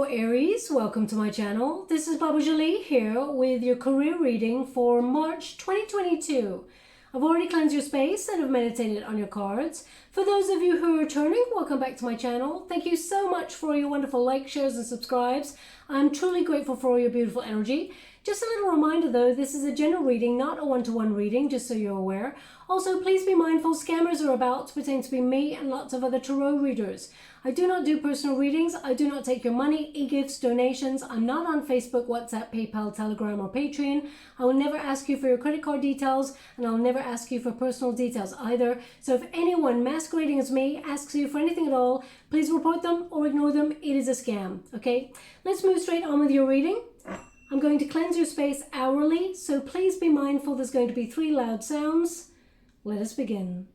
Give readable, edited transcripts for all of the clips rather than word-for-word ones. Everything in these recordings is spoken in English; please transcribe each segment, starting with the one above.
beautiful Aries, welcome to my channel. This is Baba Jolie here with your career reading for March 2022. I've already cleansed your space and have meditated on your cards. For those of you who are returning, welcome back to my channel. Thank you so much for your wonderful likes, shares and subscribes. I'm truly grateful for all your beautiful energy. Just a little reminder though, this is a general reading, not a one-to-one reading, just so you're aware. Also, please be mindful, scammers are about to pretend to be me and lots of other tarot readers. I do not do personal readings. I do not take your money, e-gifts, donations. I'm not on Facebook, WhatsApp, PayPal, Telegram, or Patreon. I will never ask you for your credit card details, and I'll never ask you for personal details either. So if anyone masquerading as me asks you for anything at all, please report them or ignore them. It is a scam, okay? Let's move straight on with your reading. I'm going to cleanse your space hourly, so please be mindful there's going to be 3 loud sounds. Let us begin.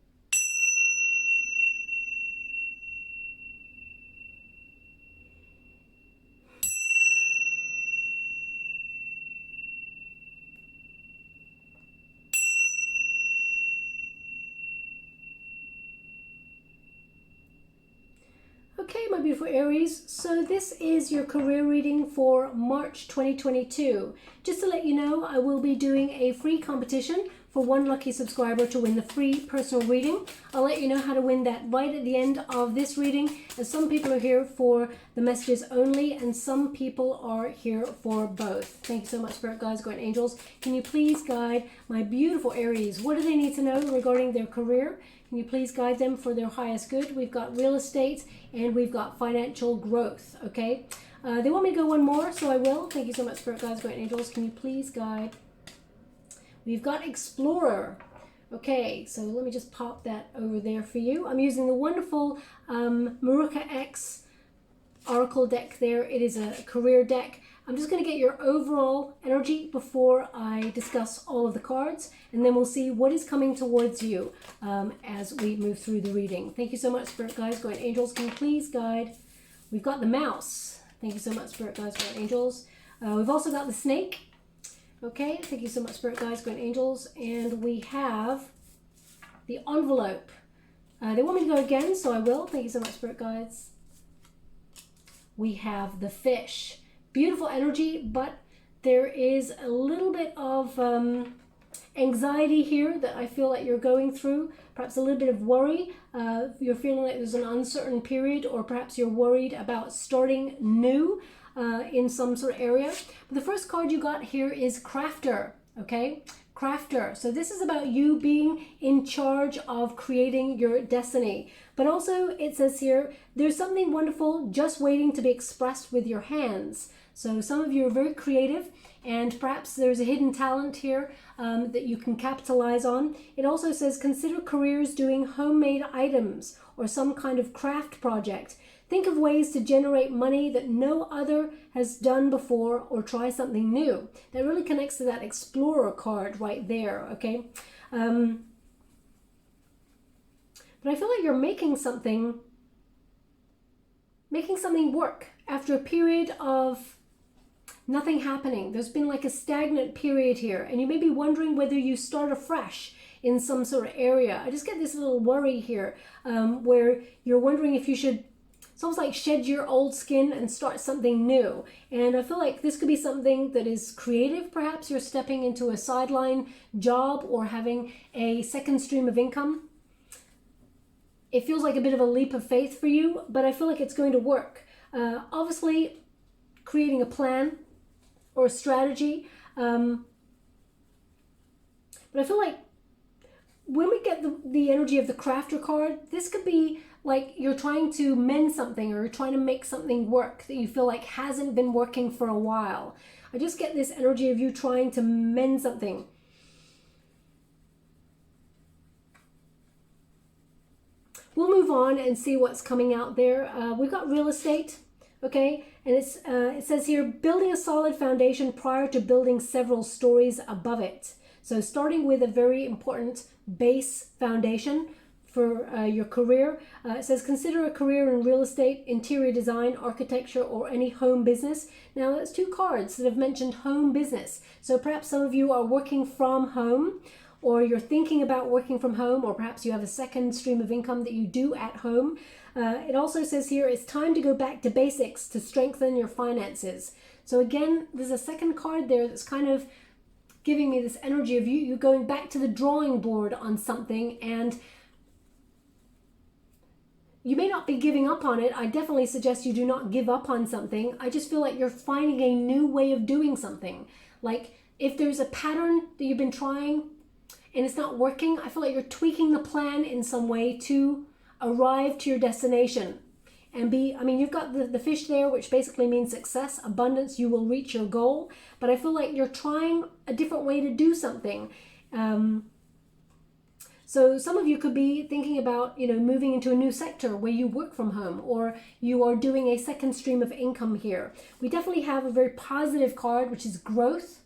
Okay, my beautiful Aries, so this is your career reading for March 2022. Just to let you know, I will be doing a free competition for one lucky subscriber to win the free personal reading. I'll let you know how to win that right at the end of this reading. And some people are here for the messages only, and some people are here for both. Thank you so much, Spirit Guides, Guardian Angels. Can you please guide my beautiful Aries? What do they need to know regarding their career? Can you please guide them for their highest good? We've got real estate and we've got financial growth, okay? They want me to go one more, so I will. Thank you so much, Spirit Guides, Guardian Angels. Can you please guide? We've got Explorer. Okay, so let me just pop that over there for you. I'm using the wonderful Mahrukh X Oracle deck there. It is a career deck. I'm just going to get your overall energy before I discuss all of the cards, and then we'll see what is coming towards you as we move through the reading. Thank you so much, Spirit Guides, Guardian Angels. Can you please guide? We've got the mouse. Thank you so much, Spirit Guides, Guardian Angels. We've also got the snake. Okay, thank you so much, Spirit Guides, Guardian Angels. And we have the envelope. They want me to go again, so I will. Thank you so much, Spirit Guides. We have the fish. Beautiful energy, but there is a little bit of anxiety here that I feel like you're going through. Perhaps a little bit of worry. You're feeling like there's an uncertain period, or perhaps you're worried about starting new in some sort of area. But the first card you got here is Crafter, okay? Crafter. So this is about you being in charge of creating your destiny. But also it says here, there's something wonderful just waiting to be expressed with your hands. So some of you are very creative, and perhaps there's a hidden talent here that you can capitalize on. It also says consider careers doing homemade items or some kind of craft project. Think of ways to generate money that no other has done before, or try something new. That really connects to that Explorer card right there, okay? But I feel like you're making something work after a period of nothing happening. There's been like a stagnant period here, and you may be wondering whether you start afresh in some sort of area. I just get this little worry here where you're wondering if you should, it's almost like shed your old skin and start something new. And I feel like this could be something that is creative. Perhaps you're stepping into a sideline job or having a second stream of income. It feels like a bit of a leap of faith for you, but I feel like it's going to work. Obviously, creating a plan or a strategy. But I feel like when we get the energy of the Crafter card, this could be like you're trying to mend something, or you're trying to make something work that you feel like hasn't been working for a while. I just get this energy of you trying to mend something. We'll move on and see what's coming out there. We've got real estate. Okay, and it says here, building a solid foundation prior to building several stories above it. So starting with a very important base foundation for your career. It says, consider a career in real estate, interior design, architecture, or any home business. Now, that's 2 cards that have mentioned home business. So perhaps some of you are working from home, or you're thinking about working from home, or perhaps you have a second stream of income that you do at home. It also says here, it's time to go back to basics to strengthen your finances. So again, there's a second card there that's kind of giving me this energy of you going back to the drawing board on something, and you may not be giving up on it. I definitely suggest you do not give up on something. I just feel like you're finding a new way of doing something. Like if there's a pattern that you've been trying and it's not working, I feel like you're tweaking the plan in some way to arrive to your destination. And you've got the fish there, which basically means success, abundance, you will reach your goal. But I feel like you're trying a different way to do something. So some of you could be thinking about, moving into a new sector where you work from home, or you are doing a second stream of income here. We definitely have a very positive card, which is growth.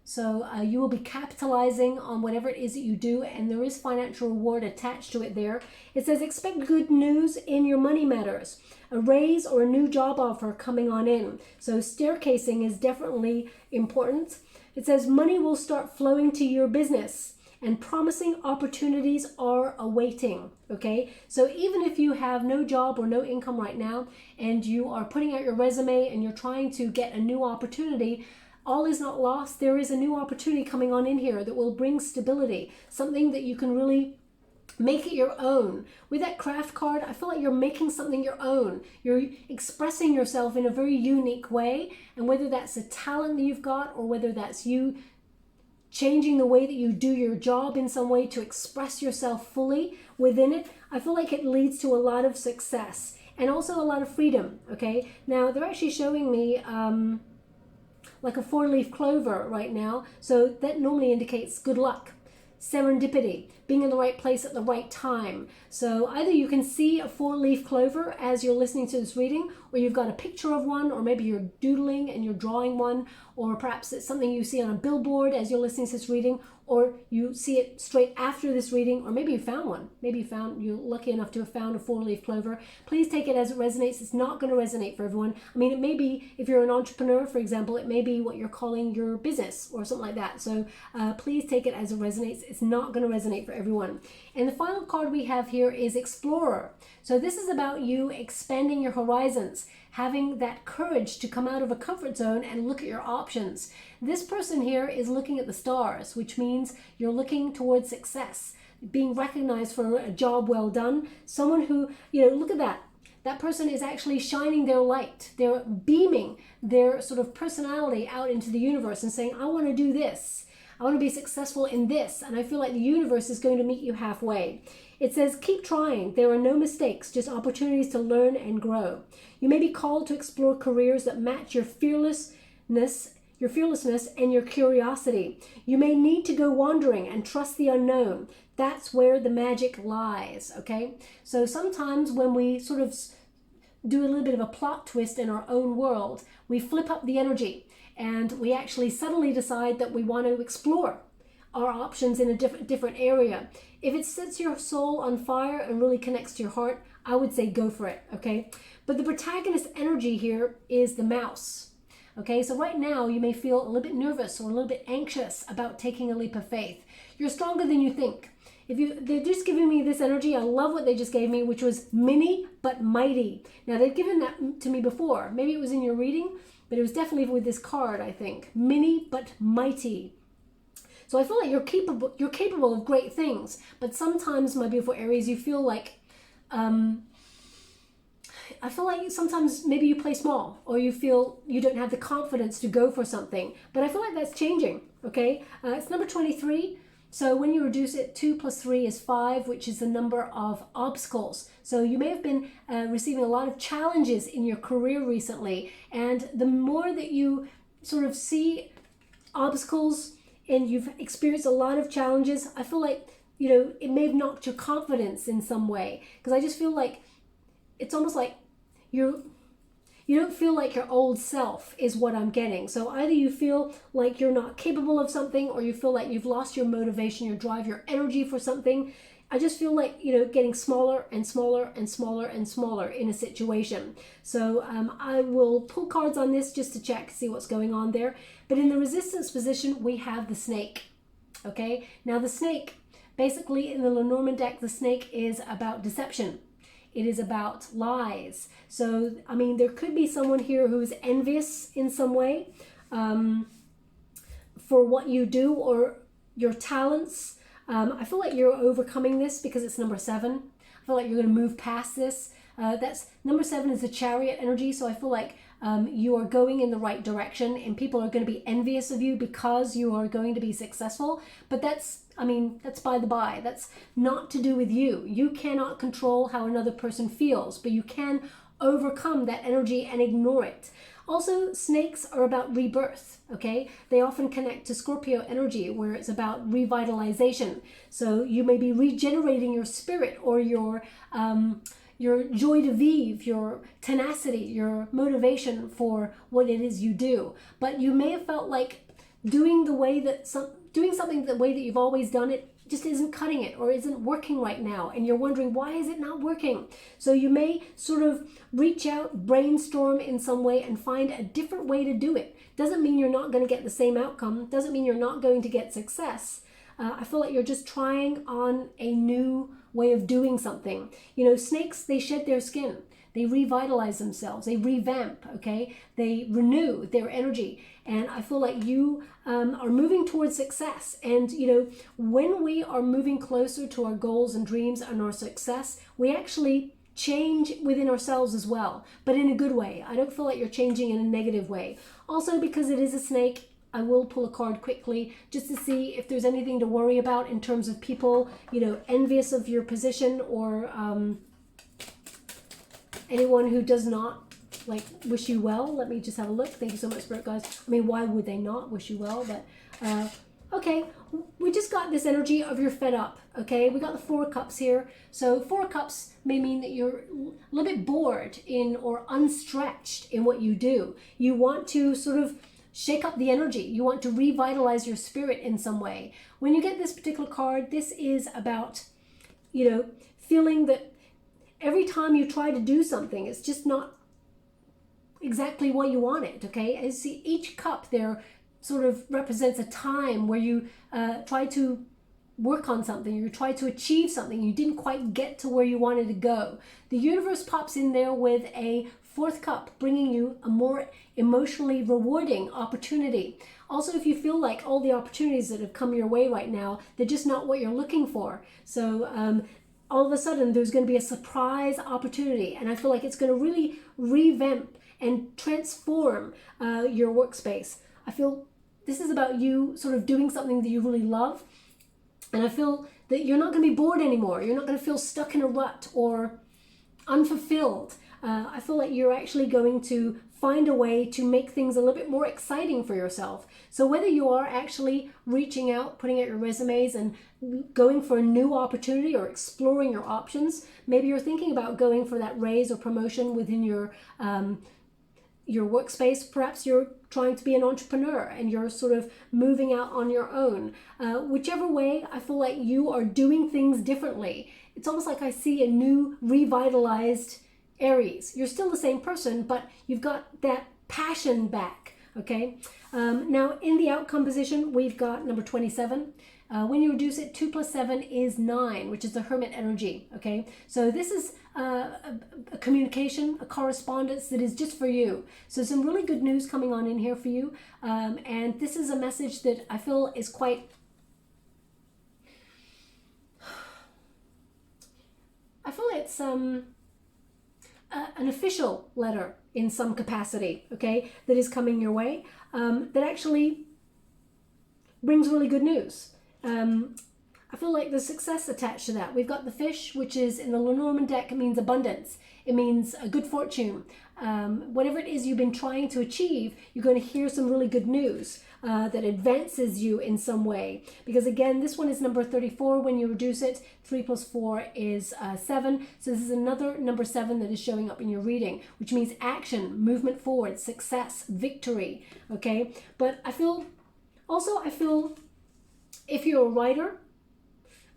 So you will be capitalizing on whatever it is that you do, and there is financial reward attached to it there. It says expect good news in your money matters, a raise or a new job offer coming on in. So staircasing is definitely important. It says money will start flowing to your business and promising opportunities are awaiting. Okay, so even if you have no job or no income right now, and you are putting out your resume and you're trying to get a new opportunity, all is not lost. There is a new opportunity coming on in here that will bring stability, something that you can really make it your own. With that craft card, I feel like you're making something your own. You're expressing yourself in a very unique way, and whether that's a talent that you've got, or whether that's you changing the way that you do your job in some way to express yourself fully within it, I feel like it leads to a lot of success and also a lot of freedom. Okay, now they're actually showing me like a 4-leaf clover right now, so that normally indicates good luck, serendipity, being in the right place at the right time. So either you can see a 4-leaf clover as you're listening to this reading, or you've got a picture of one, or maybe you're doodling and you're drawing one, or perhaps it's something you see on a billboard as you're listening to this reading, or you see it straight after this reading, or maybe you found one. Maybe you're lucky enough to have found a 4-leaf clover. Please take it as it resonates. It's not going to resonate for everyone. I mean, it may be, if you're an entrepreneur, for example, it may be what you're calling your business or something like that. So please take it as it resonates. It's not going to resonate for everyone. And the final card we have here is Explorer. So this is about you expanding your horizons, having that courage to come out of a comfort zone and look at your options. This person here is looking at the stars, which means you're looking towards success, being recognized for a job well done. Someone who, look at that. That person is actually shining their light. They're beaming their sort of personality out into the universe and saying, I want to do this. I want to be successful in this. And I feel like the universe is going to meet you halfway. It says, keep trying. There are no mistakes, just opportunities to learn and grow. You may be called to explore careers that match your fearlessness and your curiosity. You may need to go wandering and trust the unknown. That's where the magic lies, okay? So sometimes when we sort of do a little bit of a plot twist in our own world, we flip up the energy and we actually suddenly decide that we want to explore our options in a different area. If it sets your soul on fire and really connects to your heart, I would say go for it, okay? But the protagonist energy here is the mouse, okay? So right now you may feel a little bit nervous or a little bit anxious about taking a leap of faith. You're stronger than you think. They're just giving me this energy. I love what they just gave me, which was mini but mighty. Now they've given that to me before. Maybe it was in your reading, but it was definitely with this card, I think. Mini but mighty. So I feel like you're capable of great things, but sometimes, my beautiful Aries, you feel like, I feel like sometimes maybe you play small, or you feel you don't have the confidence to go for something, but I feel like that's changing, okay? It's number 23. So when you reduce it, 2 plus 3 is 5, which is the number of obstacles. So you may have been receiving a lot of challenges in your career recently, and the more that you sort of see obstacles and you've experienced a lot of challenges, I feel like, it may have knocked your confidence in some way, because I just feel like it's almost like you don't feel like your old self is what I'm getting. So either you feel like you're not capable of something, or you feel like you've lost your motivation, your drive, your energy for something. I just feel like, getting smaller and smaller and smaller and smaller in a situation. So I will pull cards on this just to check, see what's going on there. But in the resistance position, we have the snake. Okay, now the snake, basically in the Lenormand deck, the snake is about deception. It is about lies. So, I mean, there could be someone here who's envious in some way for what you do or your talents. I feel like you're overcoming this because it's number 7. I feel like you're going to move past this. That's number 7 is the Chariot energy. So I feel like you are going in the right direction, and people are going to be envious of you because you are going to be successful. But that's, I mean, that's by the by. That's not to do with you. You cannot control how another person feels, but you can overcome that energy and ignore it. Also, snakes are about rebirth, okay? They often connect to Scorpio energy, where it's about revitalization. So you may be regenerating your spirit or your joie de vivre, your tenacity, your motivation for what it is you do. But you may have felt like doing something the way that you've always done it just isn't cutting it or isn't working right now, and you're wondering, why is it not working? So you may sort of reach out, brainstorm in some way, and find a different way to do it. Doesn't mean you're not going to get the same outcome, doesn't mean you're not going to get success. I feel like you're just trying on a new way of doing something. You know, snakes, they shed their skin. They revitalize themselves. They revamp, okay? They renew their energy. And I feel like you are moving towards success. And, you know, when we are moving closer to our goals and dreams and our success, we actually change within ourselves as well, but in a good way. I don't feel like you're changing in a negative way. Also, because it is a snake, I will pull a card quickly just to see if there's anything to worry about in terms of people, you know, envious of your position, or anyone who does not like wish you well. Let me just have a look. Thank you so much, Spirit guys. I mean, why would they not wish you well? But okay, we just got this energy of you're fed up. Okay, we got the 4 cups here. So 4 cups may mean that you're a little bit bored in or unstretched in what you do. You want to sort of shake up the energy. You want to revitalize your spirit in some way. When you get this particular card, this is about, you know, feeling that every time you try to do something, it's just not exactly what you want it, okay? And see, each cup there sort of represents a time where you try to work on something, you try to achieve something, you didn't quite get to where you wanted to go. The universe pops in there with a 4th cup, bringing you a more emotionally rewarding opportunity. Also, if you feel like all the opportunities that have come your way right now, they're just not what you're looking for. So all of a sudden, there's going to be a surprise opportunity. And I feel like it's going to really revamp and transform your workspace. I feel this is about you sort of doing something that you really love. And I feel that you're not going to be bored anymore. You're not going to feel stuck in a rut or unfulfilled. I feel like you're actually going to find a way to make things a little bit more exciting for yourself. So whether you are actually reaching out, putting out your resumes and going for a new opportunity or exploring your options, maybe you're thinking about going for that raise or promotion within your workspace. Perhaps you're trying to be an entrepreneur and you're sort of moving out on your own. Whichever way, I feel like you are doing things differently. It's almost like I see a new revitalized Aries. You're still the same person, but you've got that passion back, okay? Now, in the outcome position, we've got number 27. When you reduce it, 2 plus 7 is 9, which is the Hermit energy, okay? So this is a communication, a correspondence that is just for you. So some really good news coming on in here for you. And this is a message that I feel is quite... I feel it's an official letter in some capacity, okay, that is coming your way, that actually brings really good news. I feel like there's success attached to that. We've got the fish, which is in the Lenormand deck, it means abundance. It means a good fortune. Whatever it is you've been trying to achieve, you're going to hear some really good news that advances you in some way. Because again, this one is number 34. When you reduce it, 3 plus 4 is 7. So this is another number 7 that is showing up in your reading, which means action, movement forward, success, victory. Okay, but I feel if you're a writer,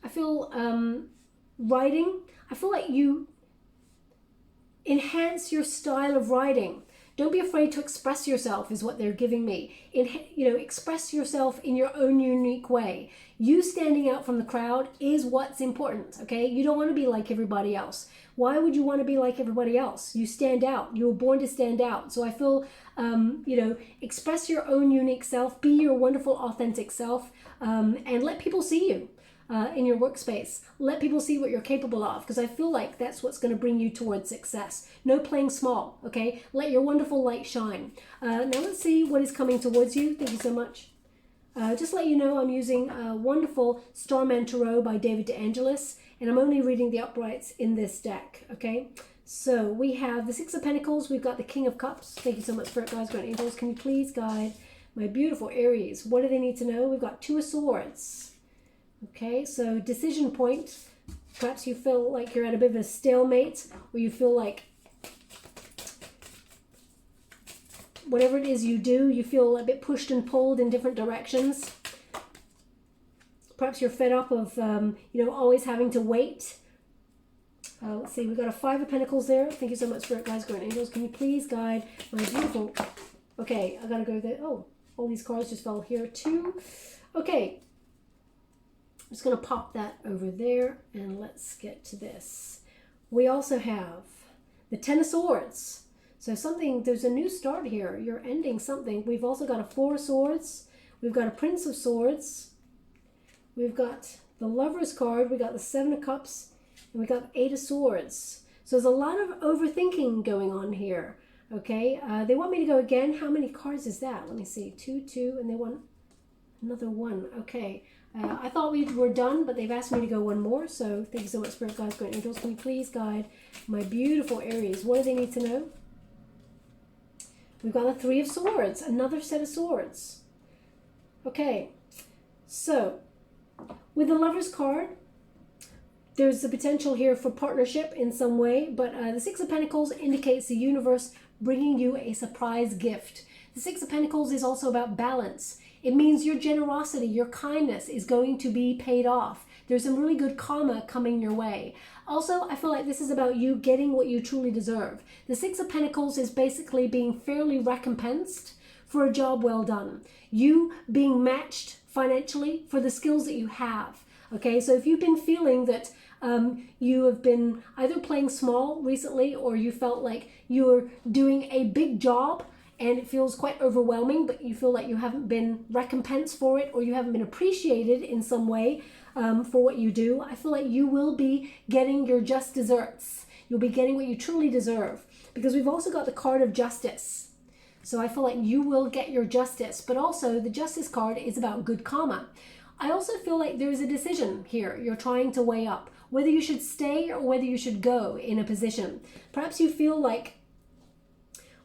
I feel writing, I feel like you enhance your style of writing. Don't be afraid to express yourself is what they're giving me. Express yourself in your own unique way. You standing out from the crowd is what's important, okay? You don't want to be like everybody else. Why would you want to be like everybody else? You stand out. You were born to stand out. So I feel, express your own unique self, be your wonderful, authentic self, and let people see you in your workspace. Let people see what you're capable of, because I feel like that's what's going to bring you towards success. No playing small, okay? Let your wonderful light shine. Now let's see what is coming towards you. Thank you so much. Just to let you know, I'm using a wonderful Starman Tarot by David de Angelis, and I'm only reading the uprights in this deck, okay? So we have the Six of Pentacles, we've got the King of Cups. Thank you so much, Spirit Guides, Grand Angels. Can you please guide my beautiful Aries? What do they need to know? We've got Two of Swords. Okay, so decision point. Perhaps you feel like you're at a bit of a stalemate, or you feel like whatever it is you do, you feel a bit pushed and pulled in different directions. Perhaps you're fed up of, always having to wait. Let's see, we've got a Five of Pentacles there. Thank you so much, Spirit Guides, Grand Angels. Can you please guide my beautiful... Okay, I gotta go there. Oh, all these cards just fell here too. Okay. I'm just going to pop that over there, and let's get to this. We also have the Ten of Swords. So there's a new start here. You're ending something. We've also got a Four of Swords. We've got a Prince of Swords. We've got the Lover's card. We got the Seven of Cups, and we got Eight of Swords. So there's a lot of overthinking going on here. Okay, they want me to go again. How many cards is that? Let me see. 2, 2, and they want another 1. Okay. I thought we were done, but they've asked me to go one more. So thank you so much, Spirit Guides, Grand Angels. Can you please guide my beautiful Aries? What do they need to know? We've got the Three of Swords, another set of swords. Okay, so with the Lover's card, there's the potential here for partnership in some way, but the Six of Pentacles indicates the universe bringing you a surprise gift. The Six of Pentacles is also about balance. It means your generosity, your kindness is going to be paid off. There's some really good karma coming your way. Also, I feel like this is about you getting what you truly deserve. The Six of Pentacles is basically being fairly recompensed for a job well done. You being matched financially for the skills that you have. Okay, so if you've been feeling that you have been either playing small recently, or you felt like you're doing a big job and it feels quite overwhelming, but you feel like you haven't been recompensed for it, or you haven't been appreciated in some way for what you do, I feel like you will be getting your just desserts. You'll be getting what you truly deserve, because we've also got the card of justice. So I feel like you will get your justice, but also the Justice card is about good karma. I also feel like there is a decision here you're trying to weigh up, whether you should stay or whether you should go in a position. Perhaps you feel like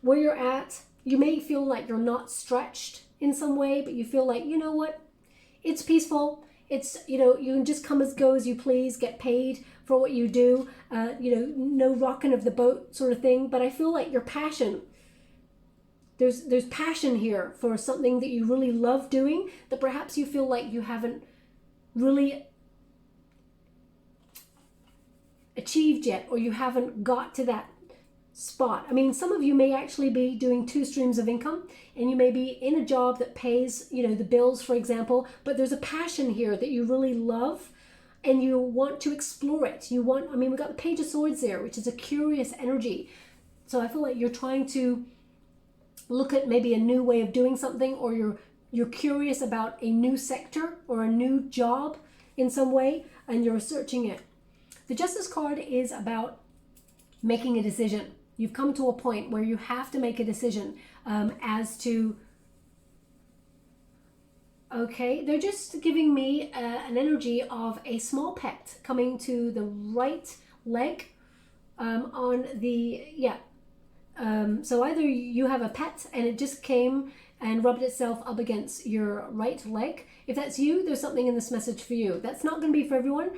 where you're at, you may feel like you're not stretched in some way, but you feel like, you know what, it's peaceful. It's, you can just go as you please, get paid for what you do, no rocking of the boat sort of thing. But I feel like your passion, there's passion here for something that you really love doing, that perhaps you feel like you haven't really achieved yet, or you haven't got to that spot. I mean, some of you may actually be doing 2 streams of income, and you may be in a job that pays, the bills, for example, but there's a passion here that you really love and you want to explore it. We've got the Page of Swords there, which is a curious energy. So I feel like you're trying to look at maybe a new way of doing something, or you're curious about a new sector or a new job in some way, and you're researching it. The Justice card is about making a decision. You've come to a point where you have to make a decision as to, okay, they're just giving me an energy of a small pet coming to the right leg on the, so either you have a pet and it just came and rubbed itself up against your right leg. If that's you, there's something in this message for you. That's not going to be for everyone.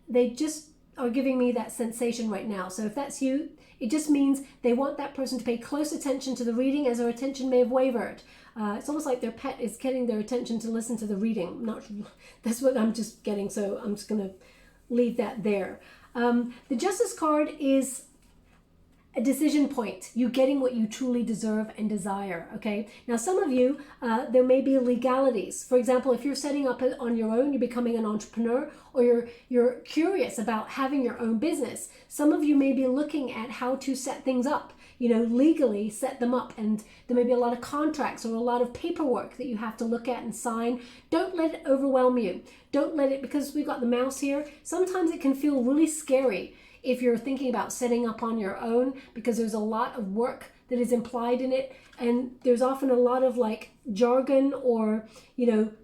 They just are giving me that sensation right now. So if that's you, it just means they want that person to pay close attention to the reading, as their attention may have wavered. It's almost like their pet is getting their attention to listen to the reading. That's what I'm just getting, so I'm just going to leave that there. The Justice card is a decision point, you getting what you truly deserve and desire, okay? Now, some of you, there may be legalities. For example, if you're setting up on your own, you're becoming an entrepreneur, or you're curious about having your own business, some of you may be looking at how to set things up, legally set them up, and there may be a lot of contracts or a lot of paperwork that you have to look at and sign. Don't let it overwhelm you. Don't let it, because we've got the mouse here, sometimes it can feel really scary if you're thinking about setting up on your own, because there's a lot of work that is implied in it, and there's often a lot of like jargon or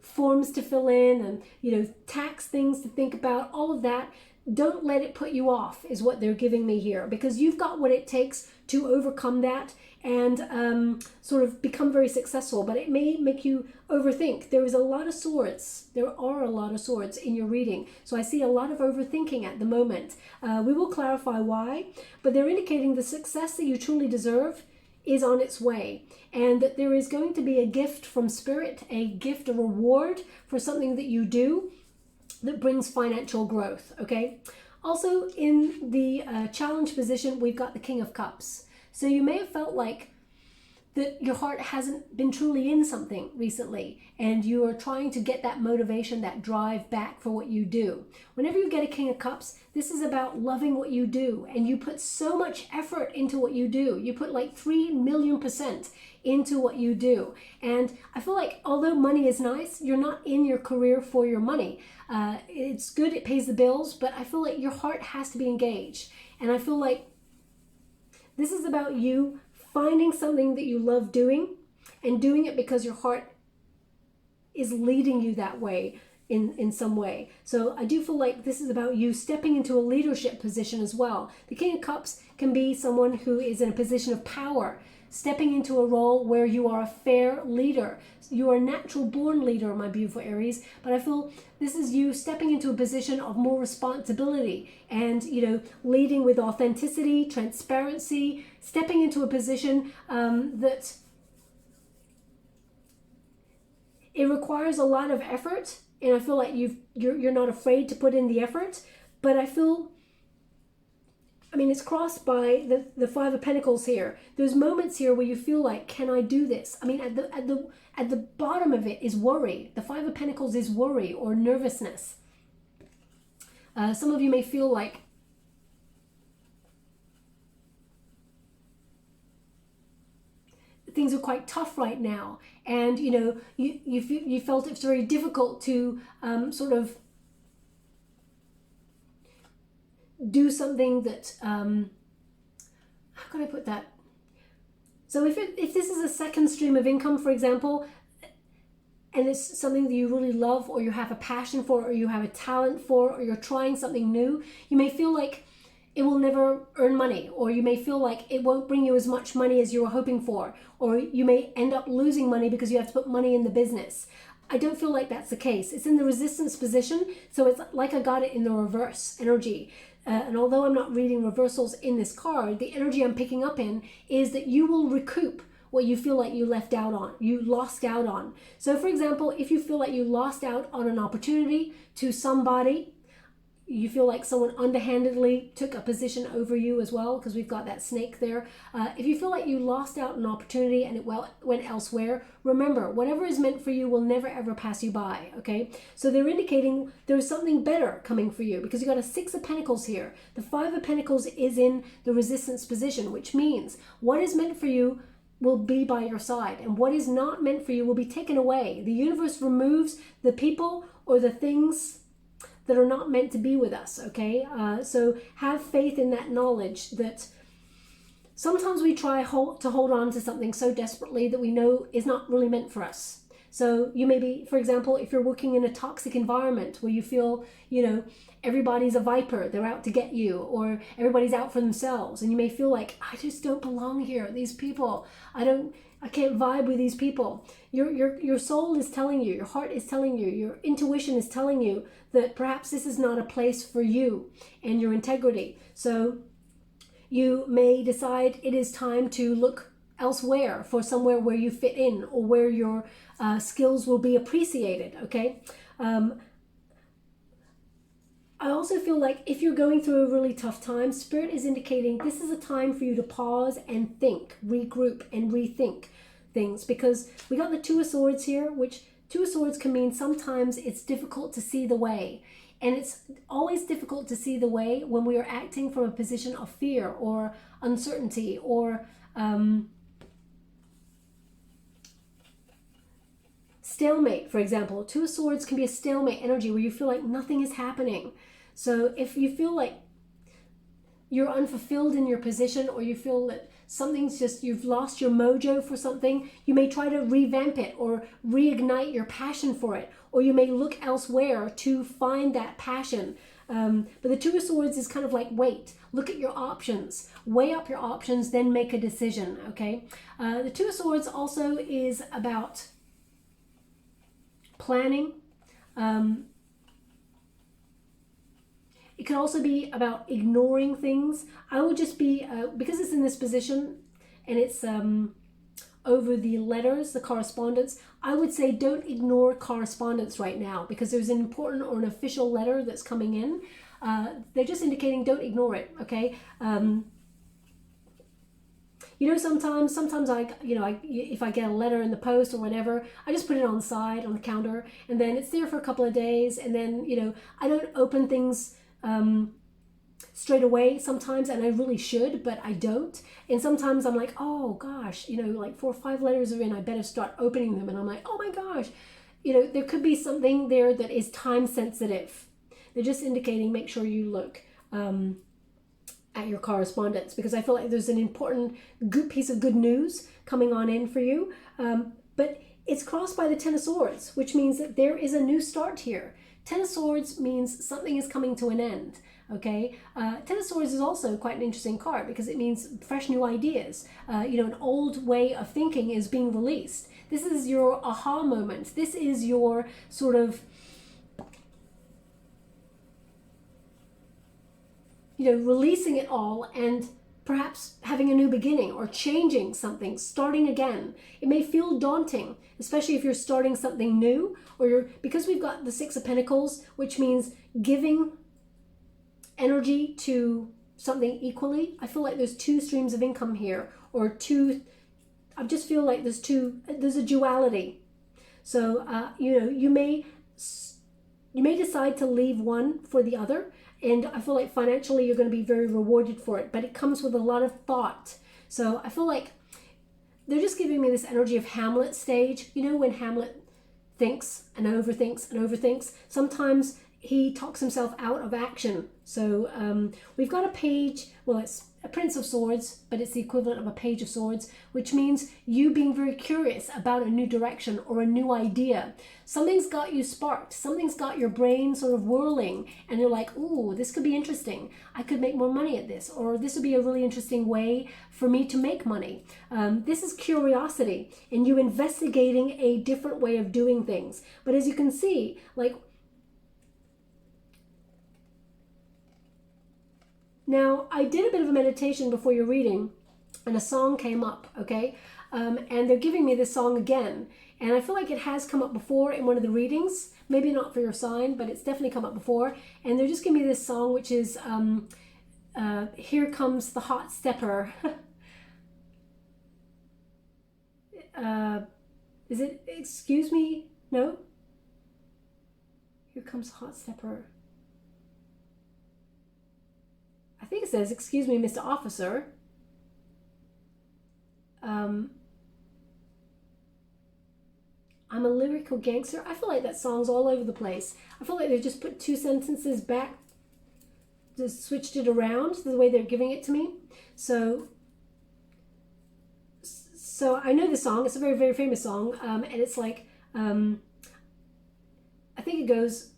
forms to fill in, and tax things to think about, all of that. Don't let it put you off, is what they're giving me here, because you've got what it takes to overcome that and sort of become very successful. But it may make you overthink. There is a lot of swords. There are a lot of swords in your reading. So I see a lot of overthinking at the moment. We will clarify why, but they're indicating the success that you truly deserve is on its way, and that there is going to be a gift from Spirit, a gift, a reward for something that you do that brings financial growth, okay? Also, in the challenge position, we've got the King of Cups. So you may have felt like that your heart hasn't been truly in something recently, and you are trying to get that motivation, that drive back for what you do. Whenever you get a King of Cups, this is about loving what you do, and you put so much effort into what you do. You put like 3,000,000% into what you do. And I feel like although money is nice, you're not in your career for your money. It's good, it pays the bills, but I feel like your heart has to be engaged. And I feel like this is about you finding something that you love doing and doing it because your heart is leading you that way in some way. So I do feel like this is about you stepping into a leadership position as well. The King of Cups can be someone who is in a position of power, stepping into a role where you are a fair leader. You are a natural born leader, my beautiful Aries, but I feel this is you stepping into a position of more responsibility and, leading with authenticity, transparency, stepping into a position that it requires a lot of effort, and I feel like you're not afraid to put in the effort, but I feel, it's crossed by the Five of Pentacles here. There's moments here where you feel like, can I do this? At the bottom of it is worry. The Five of Pentacles is worry or nervousness. Some of you may feel like things are quite tough right now, and you felt it's very difficult to sort of do something that how can I put that? So if this is a second stream of income, for example, and it's something that you really love, or you have a passion for, or you have a talent for, or you're trying something new, you may feel like it will never earn money, or you may feel like it won't bring you as much money as you were hoping for, or you may end up losing money because you have to put money in the business. I don't feel like that's the case. It's in the resistance position, so it's like I got it in the reverse energy. And although I'm not reading reversals in this card, the energy I'm picking up in is that you will recoup what you feel like you lost out on. So for example, if you feel like you lost out on an opportunity to somebody, you feel like someone underhandedly took a position over you as well, because we've got that snake there. If you feel like you lost out on an opportunity and it went elsewhere, remember, whatever is meant for you will never ever pass you by, okay? So they're indicating there's something better coming for you, because you got a Six of Pentacles here. The Five of Pentacles is in the resistance position, which means what is meant for you will be by your side, and what is not meant for you will be taken away. The universe removes the people or the things that are not meant to be with us, okay? So have faith in that knowledge that sometimes we try to hold on to something so desperately that we know is not really meant for us. So you may be, for example, if you're working in a toxic environment where you feel, everybody's a viper, they're out to get you, or everybody's out for themselves, and you may feel like, I just don't belong here. These people, I can't vibe with these people. Your soul is telling you, your heart is telling you, your intuition is telling you that perhaps this is not a place for you and your integrity. So you may decide it is time to look elsewhere for somewhere where you fit in, or where your skills will be appreciated, okay? I also feel like if you're going through a really tough time, Spirit is indicating this is a time for you to pause and think, regroup and rethink things, because we got the Two of Swords here, which Two of Swords can mean sometimes it's difficult to see the way. And it's always difficult to see the way when we are acting from a position of fear or uncertainty or stalemate, for example. Two of Swords can be a stalemate energy where you feel like nothing is happening. So if you feel like you're unfulfilled in your position, or you feel that something's just, you've lost your mojo for something, you may try to revamp it or reignite your passion for it, or you may look elsewhere to find that passion. But the Two of Swords is kind of like, wait, look at your options, weigh up your options, then make a decision, okay? The Two of Swords also is about planning. It can also be about ignoring things. I would just be, because it's in this position and it's over the letters, the correspondence, I would say don't ignore correspondence right now, because there's an important or an official letter that's coming in. They're just indicating don't ignore it, okay? You know, sometimes if I get a letter in the post or whatever, I just put it on the side, on the counter, and then it's there for a couple of days, and then, you know, I don't open things straight away sometimes, and I really should, but I don't. And sometimes I'm like, oh gosh, you know, like 4 or 5 letters are in, I better start opening them, and I'm like, oh my gosh, you know, there could be something there that is time sensitive. They're just indicating make sure you look at your correspondence, because I feel like there's an important good piece of good news coming on in for you. But it's crossed by the Ten of Swords, which means that there is a new start here. Ten of Swords means something is coming to an end, okay? Ten of Swords is also quite an interesting card because it means fresh new ideas. You know, an old way of thinking is being released. This is your aha moment. This is your sort of, you know, releasing it all and perhaps having a new beginning or changing something, starting again. It may feel daunting, especially if you're starting something new, or because we've got the Six of Pentacles, which means giving energy to something equally. I feel like there's 2 streams of income here, or 2, I just feel like there's a duality. So, you know, you may decide to leave one for the other, and I feel like financially you're going to be very rewarded for it, but it comes with a lot of thought. So I feel like they're just giving me this energy of Hamlet stage. You know, when Hamlet thinks and overthinks and overthinks, sometimes he talks himself out of action. So we've got a page, well, it's a Prince of Swords, but it's the equivalent of a Page of Swords, which means you being very curious about a new direction or a new idea. Something's got you sparked, something's got your brain sort of whirling, and you're like, ooh, this could be interesting. I could make more money at this, or this would be a really interesting way for me to make money. This is curiosity, and you investigating a different way of doing things. But as you can see, like, now, I did a bit of a meditation before your reading, and a song came up, okay? And they're giving me this song again. And I feel like it has come up before in one of the readings. Maybe not for your sign, but it's definitely come up before. And they're just giving me this song, which is Here Comes the Hot Stepper. Is it Excuse Me? No? Here Comes the Hot Stepper. I think it says, excuse me, Mr. Officer. I'm a lyrical gangster. I feel like that song's all over the place. I feel like they just put 2 sentences back, just switched it around the way they're giving it to me. So I know the song. It's a very, very famous song. And it's like, I think it goes,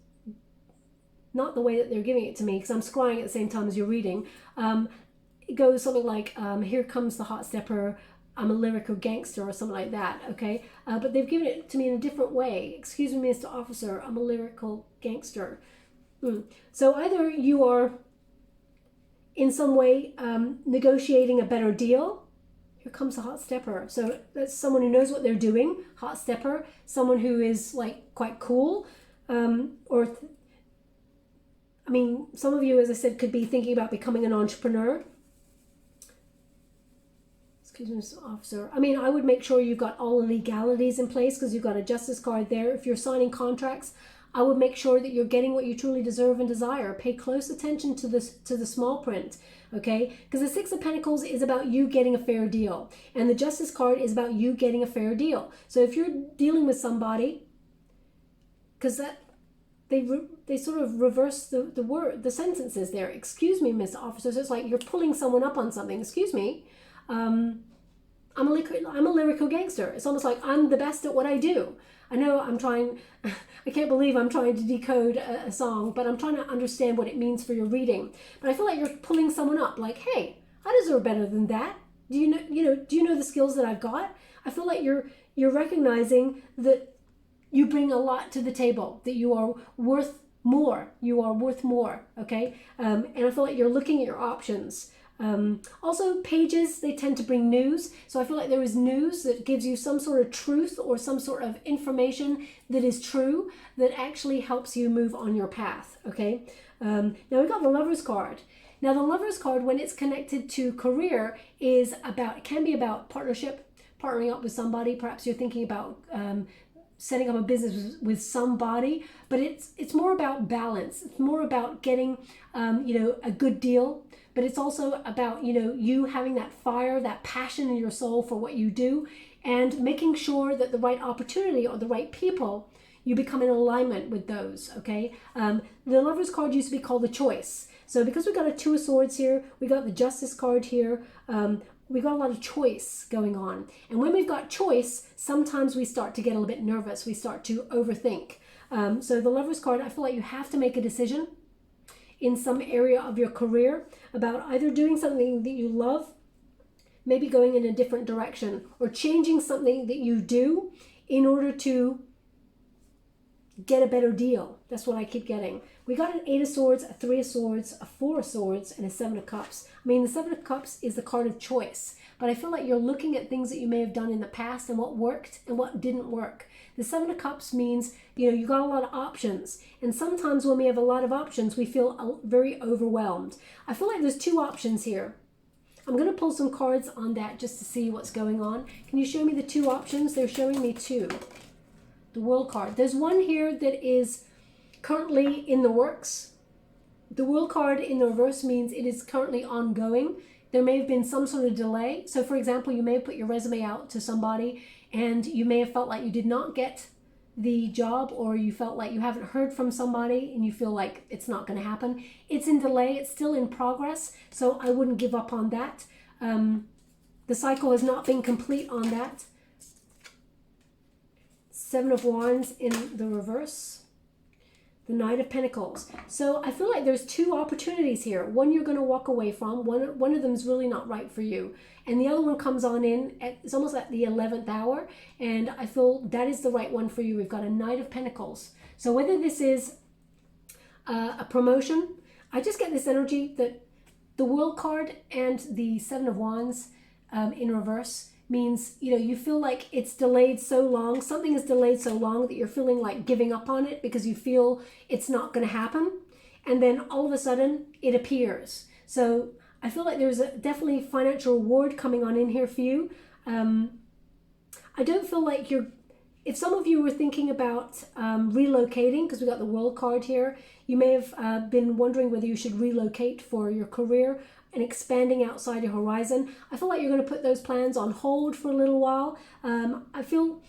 not the way that they're giving it to me, because I'm scrying at the same time as you're reading. It goes something like, here comes the hot stepper, I'm a lyrical gangster, or something like that, okay? But they've given it to me in a different way. Excuse me, Mr. Officer, I'm a lyrical gangster. So either you are in some way negotiating a better deal. Here comes the hot stepper. So that's someone who knows what they're doing, hot stepper, someone who is like quite cool, or I mean, some of you, as I said, could be thinking about becoming an entrepreneur. Excuse me, Mr. Officer. I mean, I would make sure you've got all the legalities in place, because you've got a justice card there. If you're signing contracts, I would make sure that you're getting what you truly deserve and desire. Pay close attention to the small print, okay? Because the Six of Pentacles is about you getting a fair deal, and the Justice card is about you getting a fair deal. So if you're dealing with somebody, because that they sort of reverse the sentences there. Excuse me, Miss Officer. So it's like you're pulling someone up on something. Excuse me. I'm a lyrical gangster. It's almost like I'm the best at what I do. I know I'm trying, I can't believe I'm trying to decode a song, but I'm trying to understand what it means for your reading. But I feel like you're pulling someone up, like, hey, I deserve better than that. Do you know the skills that I've got? I feel like you're recognizing that you bring a lot to the table, that you are worth more. You are worth more, okay? And I feel like you're looking at your options. Also, pages, they tend to bring news. So I feel like there is news that gives you some sort of truth or some sort of information that is true that actually helps you move on your path, okay? Now we've got the Lover's card. Now the Lover's card, when it's connected to career, it can be about partnership, partnering up with somebody. Perhaps you're thinking about setting up a business with somebody, but it's more about balance. It's more about getting a good deal, but it's also about you having that fire, that passion in your soul for what you do, and making sure that the right opportunity or the right people, you become in alignment with those, okay? The Lover's card used to be called the Choice. So because we got a Two of Swords here, we got the Justice card here, we got a lot of choice going on. And when we've got choice, sometimes we start to get a little bit nervous. We start to overthink. So the Lover's card, I feel like you have to make a decision in some area of your career about either doing something that you love, maybe going in a different direction, or changing something that you do in order to get a better deal. That's what I keep getting. We got an Eight of Swords, a Three of Swords, a Four of Swords, and a Seven of Cups. I mean, the Seven of Cups is the card of choice, but I feel like you're looking at things that you may have done in the past and what worked and what didn't work. The Seven of Cups means, you got a lot of options, and sometimes when we have a lot of options, we feel very overwhelmed. I feel like there's two options here. I'm going to pull some cards on that just to see what's going on. Can you show me the two options? They're showing me two. The World card. There's one here that is currently in the works. The World card in the reverse means it is currently ongoing. There may have been some sort of delay. So for example, you may have put your resume out to somebody and you may have felt like you did not get the job, or you felt like you haven't heard from somebody and you feel like it's not going to happen. It's in delay. It's still in progress. So I wouldn't give up on that. The cycle has not been complete on that. Seven of Wands in the reverse. The Knight of Pentacles. So I feel like there's two opportunities here. One you're going to walk away from. One of them is really not right for you. And the other one comes on in, it's almost at the 11th hour. And I feel that is the right one for you. We've got a Knight of Pentacles. So whether this is a promotion, I just get this energy that the World card and the Seven of Wands in reverse means, you feel like it's delayed so long, something is delayed so long that you're feeling like giving up on it because you feel it's not going to happen. And then all of a sudden it appears. So I feel like there's definitely financial reward coming on in here for you. I don't feel like if some of you were thinking about relocating, because we got the World card here, you may have been wondering whether you should relocate for your career and expanding outside your horizon. I feel like you're going to put those plans on hold for a little while. I feel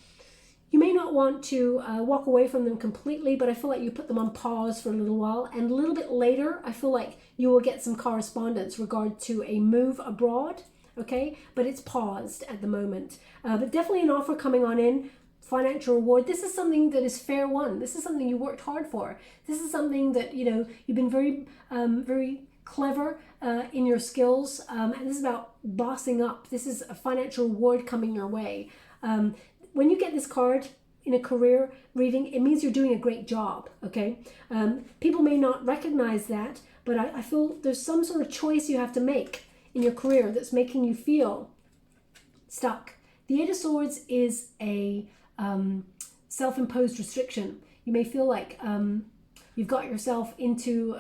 you may not want to walk away from them completely, but I feel like you put them on pause for a little while. And a little bit later, I feel like you will get some correspondence regard to a move abroad, okay? But it's paused at the moment. But definitely an offer coming on in. Financial reward. This is something that is fair won. This is something you worked hard for. This is something that, you've been very, very clever in your skills, and this is about bossing up. This is a financial reward coming your way. When you get this card in a career reading, it means you're doing a great job, okay? People may not recognize that, but I feel there's some sort of choice you have to make in your career that's making you feel stuck. The Eight of Swords is a self-imposed restriction. You may feel like you've got yourself into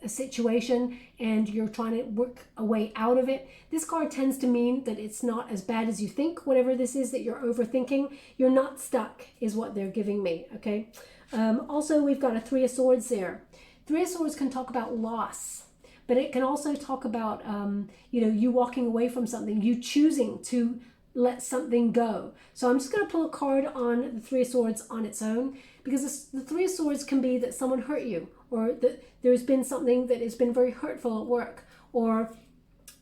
a situation and you're trying to work a way out of it. This card tends to mean that it's not as bad as you think. Whatever this is that you're overthinking, you're not stuck is what they're giving me, okay? Also, we've got a Three of Swords there. Three of Swords can talk about loss, but it can also talk about, you know, you walking away from something, you choosing to let something go. So I'm just going to pull a card on the Three of Swords on its own, because the Three of Swords can be that someone hurt you, or that there's been something that has been very hurtful at work, or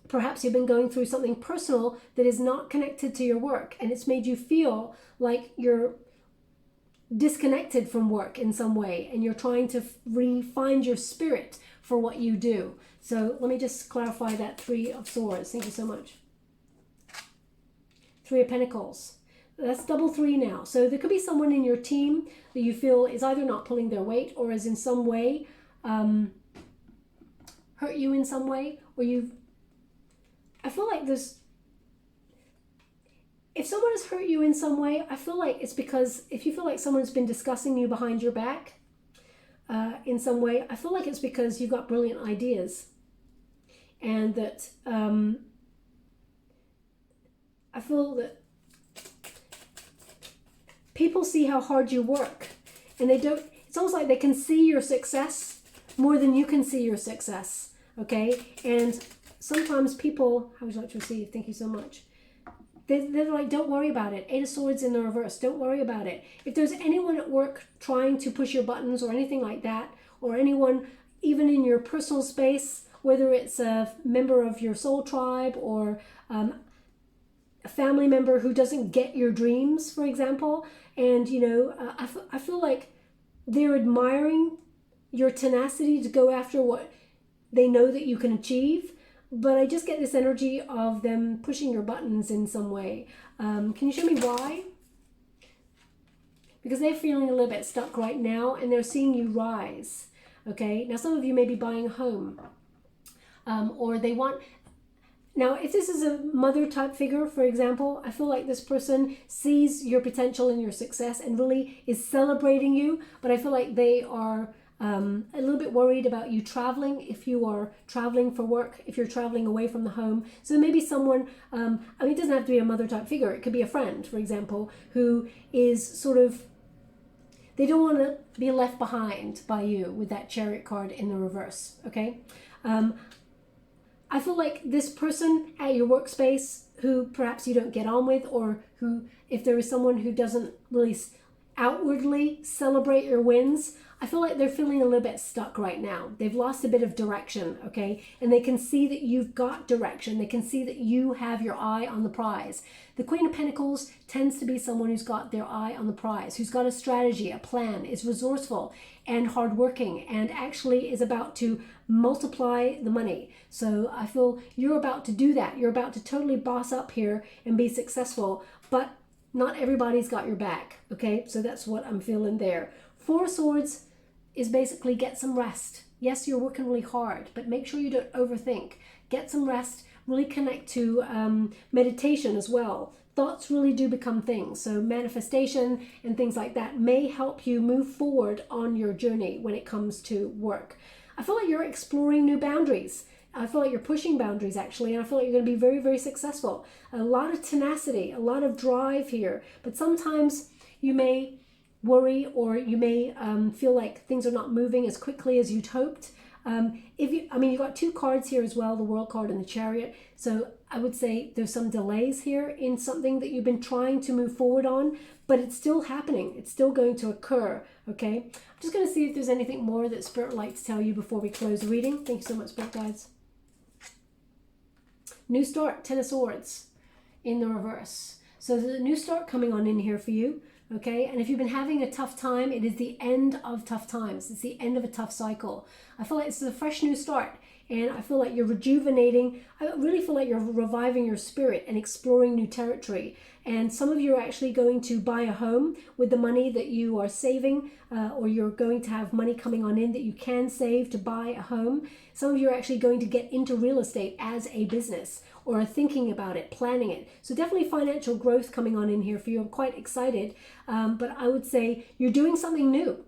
perhaps you've been going through something personal that is not connected to your work, and it's made you feel like you're disconnected from work in some way, and you're trying to find your spirit for what you do. So let me just clarify that Three of Swords. Thank you so much. Three of Pentacles. That's double three now. So there could be someone in your team that you feel is either not pulling their weight, or is in some way hurt you in some way, or I feel like if someone has hurt you in some way, I feel like it's because if you feel like someone's been discussing you behind your back in some way, I feel like it's because you've got brilliant ideas, and that I feel that people see how hard you work, and it's almost like they can see your success more than you can see your success, okay? And sometimes people, how would you like to receive? Thank you so much. They're like, don't worry about it. Eight of Swords in the reverse. Don't worry about it. If there's anyone at work trying to push your buttons or anything like that, or anyone even in your personal space, whether it's a member of your soul tribe or a family member who doesn't get your dreams, for example, and you know, I feel like they're admiring your tenacity to go after what they know that you can achieve, but I just get this energy of them pushing your buttons in some way. Can you show me why? Because they're feeling a little bit stuck right now, and they're seeing you rise, okay? Now, some of you may be buying a home, or they want... Now, if this is a mother type figure, for example, I feel like this person sees your potential and your success and really is celebrating you, but I feel like they are a little bit worried about you traveling, if you are traveling for work, if you're traveling away from the home. So maybe someone, I mean, it doesn't have to be a mother type figure. It could be a friend, for example, who is sort of, they don't want to be left behind by you with that Chariot card in the reverse, okay? I feel like this person at your workspace who perhaps you don't get on with, or who, if there is someone who doesn't really outwardly celebrate your wins, I feel like they're feeling a little bit stuck right now. They've lost a bit of direction, okay? And they can see that you've got direction. They can see that you have your eye on the prize. The Queen of Pentacles tends to be someone who's got their eye on the prize, who's got a strategy, a plan, is resourceful and hardworking, and actually is about to multiply the money. So I feel you're about to do that. You're about to totally boss up here and be successful, but not everybody's got your back, okay? So that's what I'm feeling there. Four of Swords is basically get some rest. Yes, you're working really hard, but make sure you don't overthink. Get some rest, really connect to meditation as well. Thoughts really do become things. So manifestation and things like that may help you move forward on your journey when it comes to work. I feel like you're exploring new boundaries. I feel like you're pushing boundaries, actually, and I feel like you're going to be very, very successful. A lot of tenacity, a lot of drive here, but sometimes you may worry, or you may feel like things are not moving as quickly as you'd hoped. You've got two cards here as well, the World card and the Chariot. So I would say there's some delays here in something that you've been trying to move forward on, but it's still happening. It's still going to occur, okay? I'm just going to see if there's anything more that Spirit would like to tell you before we close the reading. Thank you so much, Spirit Guides. New start, Ten of Swords in the reverse. So there's a new start coming on in here for you. Okay, and if you've been having a tough time, it is the end of tough times. It's the end of a tough cycle. I feel like this is a fresh new start, and I feel like you're rejuvenating. I really feel like you're reviving your spirit and exploring new territory. And some of you are actually going to buy a home with the money that you are saving, or you're going to have money coming on in that you can save to buy a home. Some of you are actually going to get into real estate as a business, or are thinking about it, planning it. So definitely financial growth coming on in here for you. I'm quite excited, but I would say you're doing something new.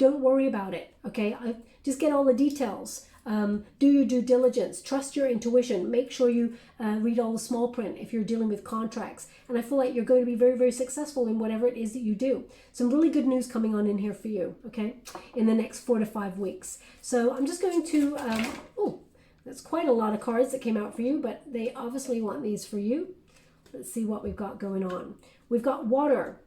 don't worry about it, okay? Just get all the details. Do your due diligence, trust your intuition, make sure you read all the small print if you're dealing with contracts. And I feel like you're going to be very, very successful in whatever it is that you do. Some really good news coming on in here for you, okay, in the next 4 to 5 weeks. So I'm just going to, oh, that's quite a lot of cards that came out for you, but they obviously want these for you. Let's see what we've got going on. We've got water.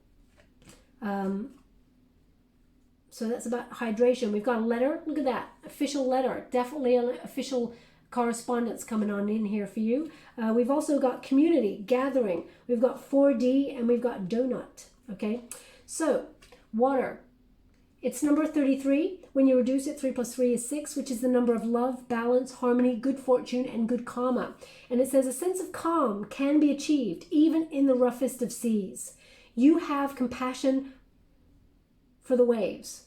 So that's about hydration. We've got a letter. Look at that. Official letter. Definitely an official correspondence coming on in here for you. We've also got community, gathering. We've got 4D and we've got donut. Okay. So water. It's number 33. When you reduce it, 3 plus 3 is 6, which is the number of love, balance, harmony, good fortune, and good karma. And it says a sense of calm can be achieved even in the roughest of seas. You have compassion for the waves.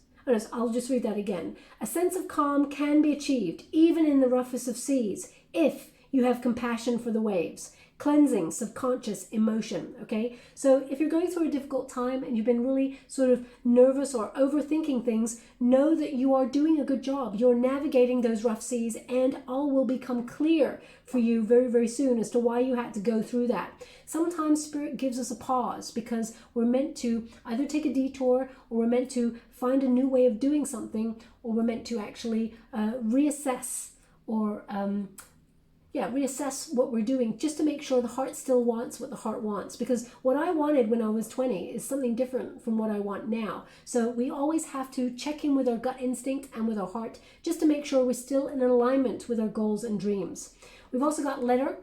I'll just read that again. A sense of calm can be achieved even in the roughest of seas if you have compassion for the waves. Cleansing subconscious emotion, okay? So if you're going through a difficult time and you've been really sort of nervous or overthinking things, know that you are doing a good job. You're navigating those rough seas, and all will become clear for you very, very soon as to why you had to go through that. Sometimes Spirit gives us a pause because we're meant to either take a detour, or we're meant to find a new way of doing something, or we're meant to actually reassess or reassess what we're doing, just to make sure the heart still wants what the heart wants. Because what I wanted when I was 20 is something different from what I want now. So we always have to check in with our gut instinct and with our heart, just to make sure we're still in alignment with our goals and dreams. We've also got letter.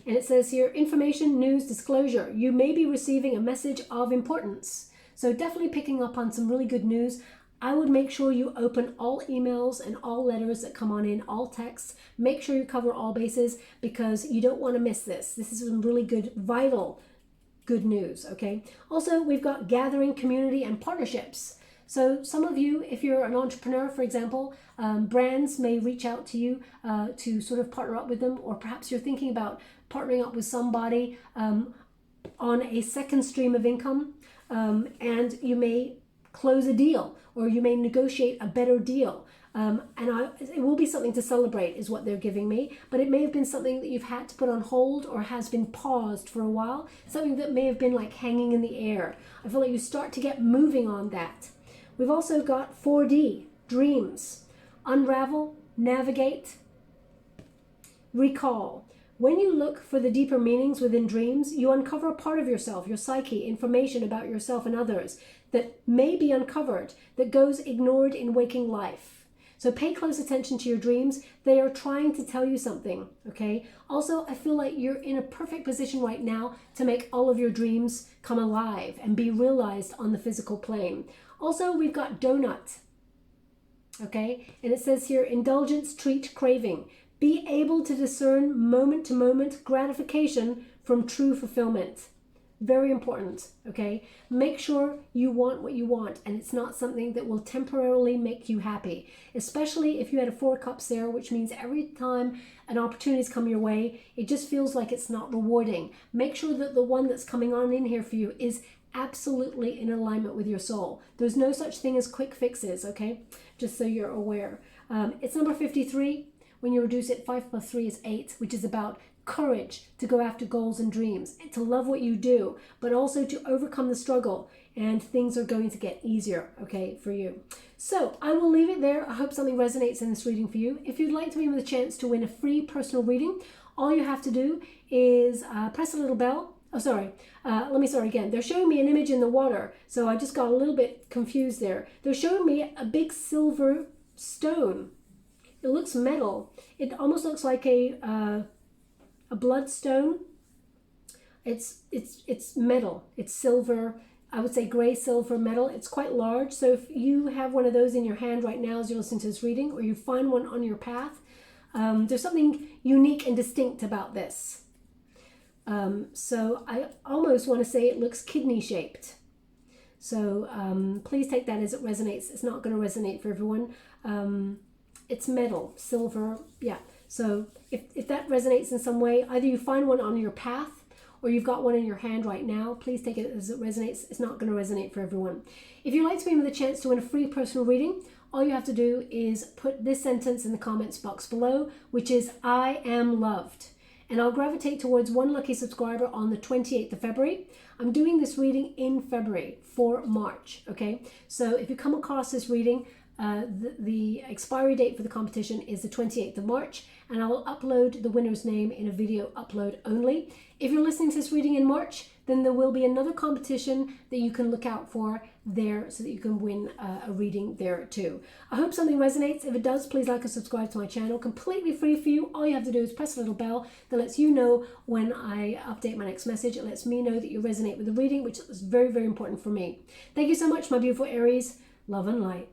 And it says here, information, news, disclosure. You may be receiving a message of importance. So definitely picking up on some really good news. I would make sure you open all emails and all letters that come on in, all texts. Make sure you cover all bases, because you don't want to miss this. This is some really good, vital, good news, okay? Also, we've got gathering, community, and partnerships. So some of you, if you're an entrepreneur, for example, brands may reach out to you to sort of partner up with them, or perhaps you're thinking about partnering up with somebody on a second stream of income, and you may close a deal, or you may negotiate a better deal. It will be something to celebrate is what they're giving me, but it may have been something that you've had to put on hold or has been paused for a while, something that may have been like hanging in the air. I feel like you start to get moving on that. We've also got 4D, dreams, unravel, navigate, recall. When you look for the deeper meanings within dreams, you uncover a part of yourself, your psyche, information about yourself and others that may be uncovered, that goes ignored in waking life. So pay close attention to your dreams. They are trying to tell you something, okay? Also, I feel like you're in a perfect position right now to make all of your dreams come alive and be realized on the physical plane. Also, we've got donut, okay? And it says here, indulgence, treat, craving. Be able to discern moment-to-moment gratification from true fulfillment. Very important, okay? Make sure you want what you want, and it's not something that will temporarily make you happy, especially if you had a 4 cups there, which means every time an opportunity's come your way, it just feels like it's not rewarding. Make sure that the one that's coming on in here for you is absolutely in alignment with your soul. There's no such thing as quick fixes, okay? Just so you're aware. It's number 53. When you reduce it, 5 plus 3 is 8, which is about courage to go after goals and dreams, and to love what you do, but also to overcome the struggle, and things are going to get easier, okay, for you. So I will leave it there. I hope something resonates in this reading for you. If you'd like to be with a chance to win a free personal reading, all you have to do is press a little bell. Oh, sorry. Let me start again. They're showing me an image in the water, so I just got a little bit confused there. They're showing me a big silver stone. It looks metal. It almost looks like a bloodstone. It's metal. It's silver. I would say gray silver metal. It's quite large. So if you have one of those in your hand right now as you listen to this reading, or you find one on your path, there's something unique and distinct about this. So I almost want to say it looks kidney shaped. So please take that as it resonates. It's not going to resonate for everyone. It's metal, silver, yeah. So if that resonates in some way, either you find one on your path, or you've got one in your hand right now, please take it as it resonates. It's not going to resonate for everyone. If you'd like to be with a chance to win a free personal reading, all you have to do is put this sentence in the comments box below, which is "I am loved." And I'll gravitate towards one lucky subscriber on the 28th of February. I'm doing this reading in February for March, okay? So if you come across this reading, the expiry date for the competition is the 28th of March, and I will upload the winner's name in a video upload only. If you're listening to this reading in March, then there will be another competition that you can look out for there so that you can win a reading there too. I hope something resonates. If it does, please like and subscribe to my channel. Completely free for you. All you have to do is press a little bell that lets you know when I update my next message. It lets me know that you resonate with the reading, which is very, very important for me. Thank you so much, my beautiful Aries. Love and light.